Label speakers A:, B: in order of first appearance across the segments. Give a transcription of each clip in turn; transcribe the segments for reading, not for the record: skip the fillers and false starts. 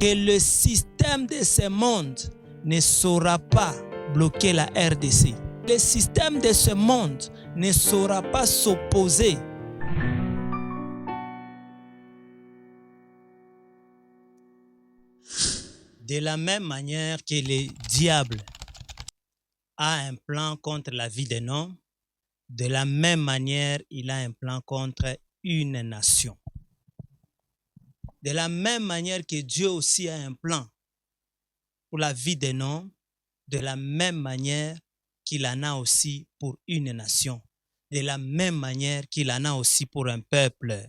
A: que le système de ce monde ne saura pas bloquer la RDC. Le système de ce monde ne saura pas s'opposer de la même manière que le diable a un plan contre la vie d'un homme, de la même manière, il a un plan contre une nation. De la même manière que Dieu aussi a un plan pour la vie d'un homme, de la même manière qu'il en a aussi pour une nation, de la même manière qu'il en a aussi pour un peuple.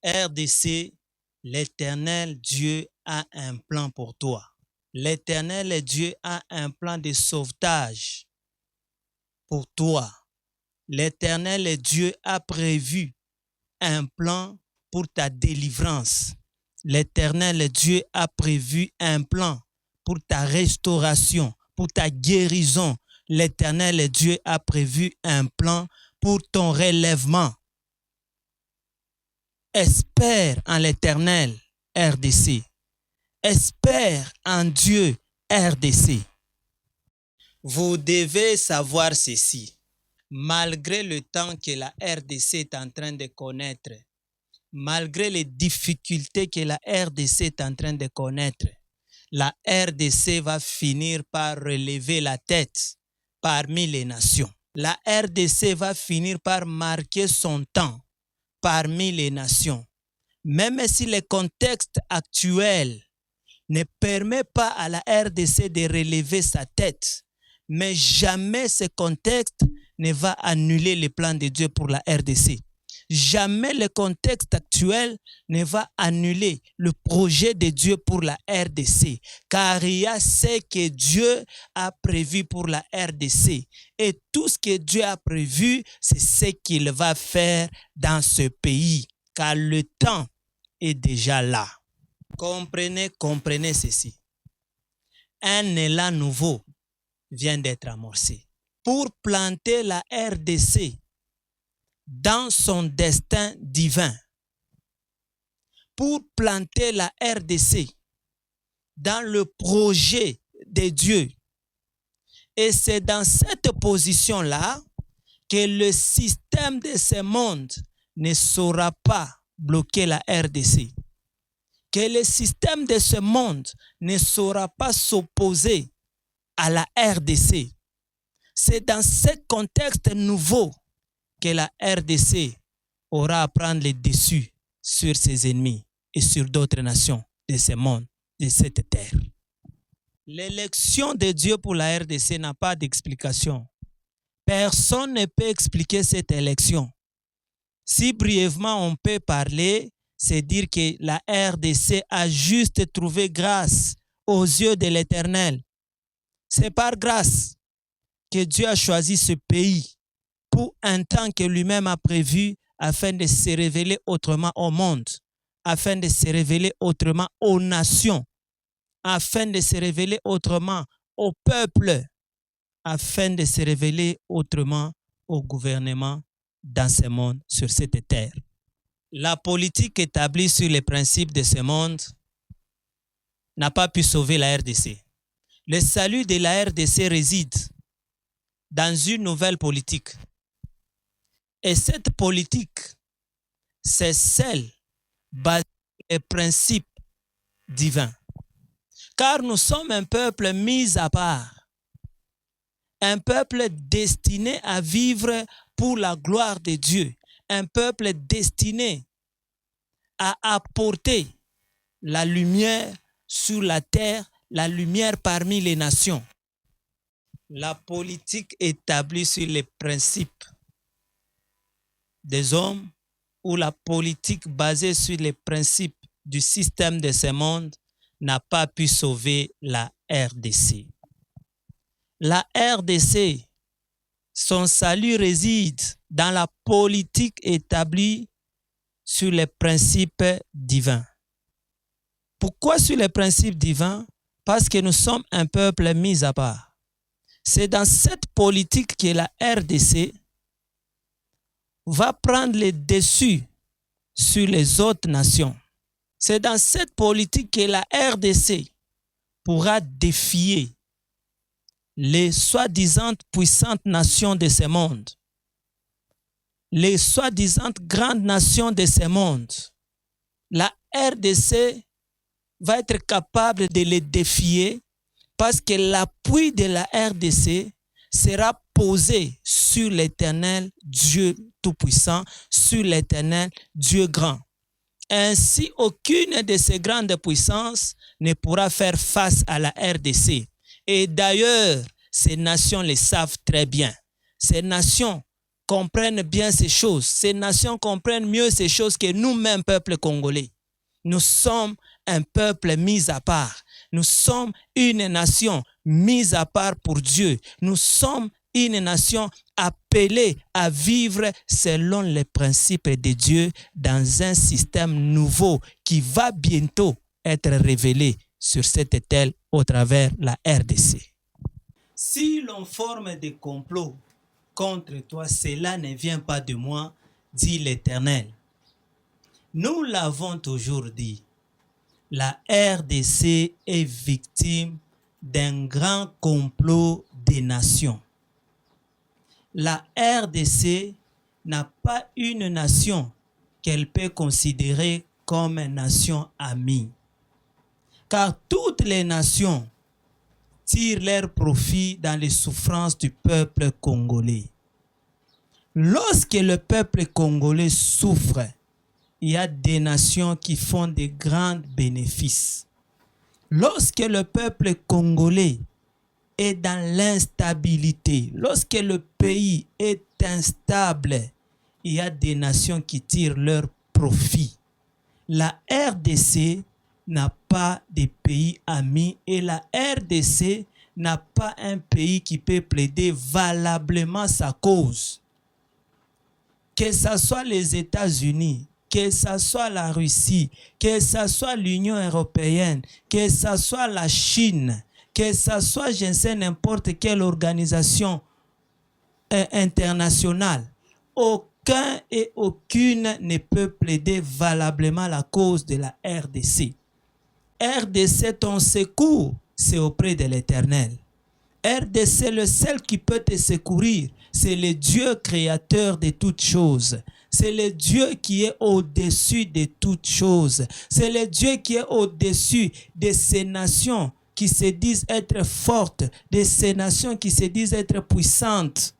A: RDC, l'Éternel Dieu a un plan pour toi. L'Éternel Dieu a un plan de sauvetage pour toi. L'Éternel Dieu a prévu un plan pour ta délivrance. L'Éternel Dieu a prévu un plan pour ta restauration, pour ta guérison. L'Éternel Dieu a prévu un plan pour ton relèvement. Espère en l'Éternel, RDC. Espère en Dieu, RDC. Vous devez savoir ceci. Malgré le temps que la RDC est en train de connaître, malgré les difficultés que la RDC est en train de connaître, la RDC va finir par relever la tête parmi les nations. La RDC va finir par marquer son temps parmi les nations. Même si le contexte actuel ne permet pas à la RDC de relever sa tête, mais jamais ce contexte ne va annuler les plans de Dieu pour la RDC. Jamais le contexte actuel ne va annuler le projet de Dieu pour la RDC, car il y a ce que Dieu a prévu pour la RDC. Et tout ce que Dieu a prévu, c'est ce qu'il va faire dans ce pays, car le temps est déjà là. Comprenez ceci. Un élan nouveau vient d'être amorcé pour planter la RDC dans son destin divin, pour planter la RDC dans le projet de Dieu. Et c'est dans cette position-là que le système de ce monde ne saura pas bloquer la RDC. Que le système de ce monde ne saura pas s'opposer à la RDC. C'est dans ce contexte nouveau que la RDC aura à prendre le dessus sur ses ennemis et sur d'autres nations de ce monde, de cette terre. L'élection de Dieu pour la RDC n'a pas d'explication. Personne ne peut expliquer cette élection. Si brièvement on peut parler, c'est dire que la RDC a juste trouvé grâce aux yeux de l'Éternel. C'est par grâce que Dieu a choisi ce pays pour un temps que lui-même a prévu afin de se révéler autrement au monde, afin de se révéler autrement aux nations, afin de se révéler autrement au peuple, afin de se révéler autrement au gouvernement dans ce monde, sur cette terre. La politique établie sur les principes de ce monde n'a pas pu sauver la RDC. Le salut de la RDC réside dans une nouvelle politique. Et cette politique, c'est celle basée sur les principes divins. Car nous sommes un peuple mis à part, un peuple destiné à vivre pour la gloire de Dieu, un peuple destiné à apporter la lumière sur la terre, la lumière parmi les nations. La politique établie sur les principes des hommes ou la politique basée sur les principes du système de ce monde n'a pas pu sauver la RDC. La RDC, son salut réside dans la politique établie sur les principes divins. Pourquoi sur les principes divins? Parce que nous sommes un peuple mis à part. C'est dans cette politique que la RDC va prendre le dessus sur les autres nations. C'est dans cette politique que la RDC pourra défier les soi-disant puissantes nations de ce monde, les soi-disant grandes nations de ce monde. La RDC va être capable de les défier parce que l'appui de la RDC sera posé sur l'Éternel Dieu Tout-Puissant, sur l'Éternel Dieu grand. Ainsi, aucune de ces grandes puissances ne pourra faire face à la RDC. Et d'ailleurs, ces nations le savent très bien. Ces nations comprennent bien ces choses. Ces nations comprennent mieux ces choses que nous-mêmes, peuple congolais. Nous sommes un peuple mis à part. Nous sommes une nation mise à part pour Dieu. Nous sommes une nation appelée à vivre selon les principes de Dieu dans un système nouveau qui va bientôt être révélé sur cette terre au travers la RDC. Si l'on forme des complots contre toi, cela ne vient pas de moi, dit l'Éternel. Nous l'avons toujours dit. La RDC est victime d'un grand complot des nations. La RDC n'a pas une nation qu'elle peut considérer comme une nation amie. Car toutes les nations tirent leur profit dans les souffrances du peuple congolais. Lorsque le peuple congolais souffre, il y a des nations qui font de grands bénéfices. Lorsque le peuple congolais est dans l'instabilité, lorsque le pays est instable, il y a des nations qui tirent leur profit. La RDC n'a pas de pays amis et la RDC n'a pas un pays qui peut plaider valablement sa cause. Que ce soit les États-Unis, que ce soit la Russie, que ce soit l'Union européenne, que ce soit la Chine, que ce soit, je ne sais, n'importe quelle organisation internationale, aucun et aucune ne peut plaider valablement la cause de la RDC. RDC, ton secours, c'est auprès de l'Éternel. RDC, le seul qui peut te secourir, c'est le Dieu créateur de toutes choses. C'est le Dieu qui est au-dessus de toutes choses. C'est le Dieu qui est au-dessus de ces nations qui se disent être fortes, de ces nations qui se disent être puissantes.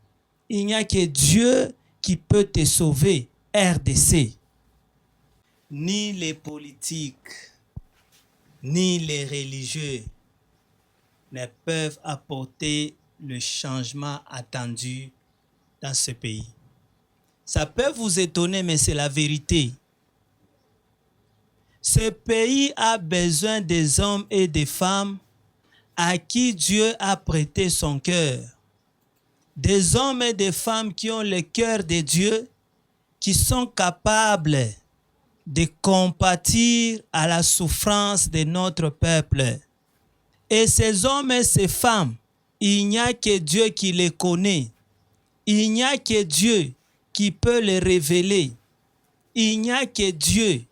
A: Il n'y a que Dieu qui peut te sauver, RDC. Ni les politiques, ni les religieux ne peuvent apporter le changement attendu dans ce pays. Ça peut vous étonner, mais c'est la vérité. Ce pays a besoin des hommes et des femmes à qui Dieu a prêté son cœur. Des hommes et des femmes qui ont le cœur de Dieu, qui sont capables de compatir à la souffrance de notre peuple. Et ces hommes et ces femmes, il n'y a que Dieu qui les connaît. Il n'y a que Dieu qui peut les révéler. Il n'y a que Dieu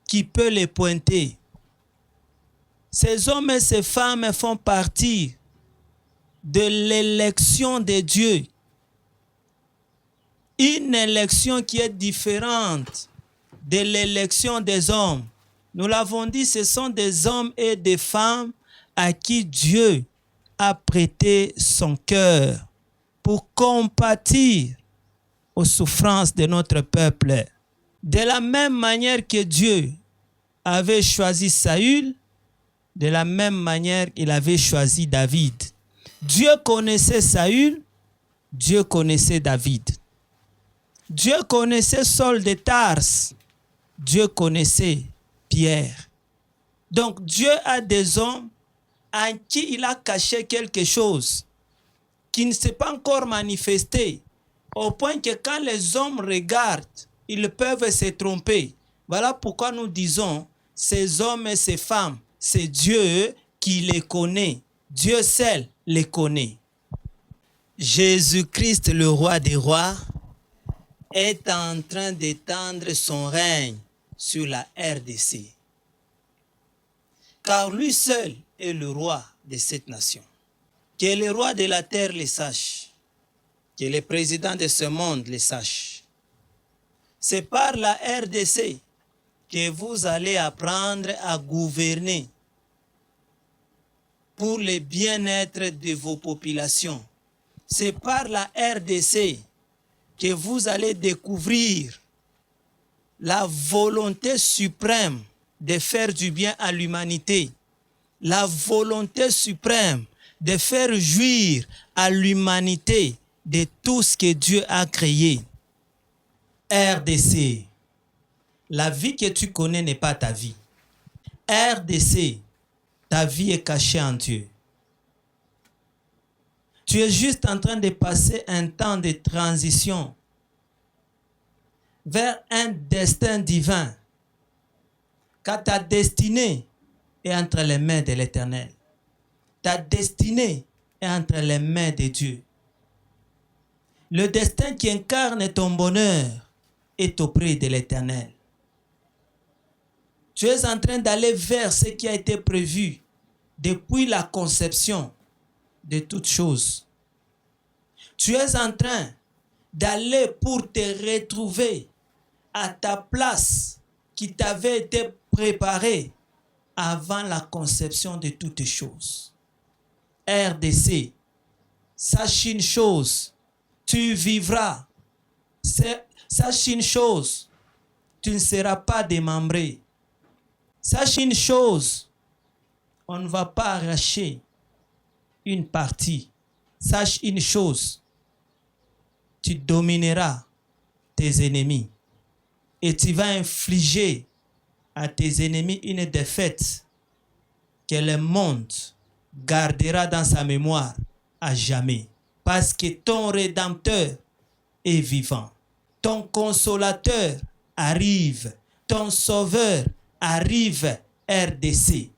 A: qui peut les pointer. Ces hommes et ces femmes font partie de l'élection de Dieu. Une élection qui est différente de l'élection des hommes. Nous l'avons dit, ce sont des hommes et des femmes à qui Dieu a prêté son cœur pour compatir aux souffrances de notre peuple. De la même manière que Dieu avait choisi Saül, de la même manière il avait choisi David. Dieu connaissait Saül, Dieu connaissait David. Dieu connaissait Saul de Tarse, Dieu connaissait Pierre. Donc Dieu a des hommes en qui il a caché quelque chose qui ne s'est pas encore manifesté, au point que quand les hommes regardent, ils peuvent se tromper. Voilà pourquoi nous disons, ces hommes et ces femmes, c'est Dieu qui les connaît. Dieu seul les connaît. Jésus-Christ, le roi des rois, est en train d'étendre son règne sur la RDC. car lui seul est le roi de cette nation. Que les rois de la terre le sachent, que les présidents de ce monde le sachent. C'est par la RDC que vous allez apprendre à gouverner pour le bien-être de vos populations. C'est par la RDC que vous allez découvrir la volonté suprême de faire du bien à l'humanité, la volonté suprême de faire jouir à l'humanité de tout ce que Dieu a créé. RDC, la vie que tu connais n'est pas ta vie. RDC, ta vie est cachée en Dieu. Tu es juste en train de passer un temps de transition vers un destin divin, car ta destinée est entre les mains de l'Éternel. Ta destinée est entre les mains de Dieu. Le destin qui incarne ton bonheur est auprès de l'Éternel. Tu es en train d'aller vers ce qui a été prévu depuis la conception de toutes choses. Tu es en train d'aller pour te retrouver à ta place qui t'avait été préparée avant la conception de toutes choses. RDC, sache une chose, tu vivras. Sache une chose, tu ne seras pas démembré. Sache une chose, on ne va pas arracher une partie. Sache une chose, tu domineras tes ennemis et tu vas infliger à tes ennemis une défaite que le monde gardera dans sa mémoire à jamais. Parce que ton Rédempteur est vivant. Ton Consolateur arrive. Ton Sauveur arrive, RDC.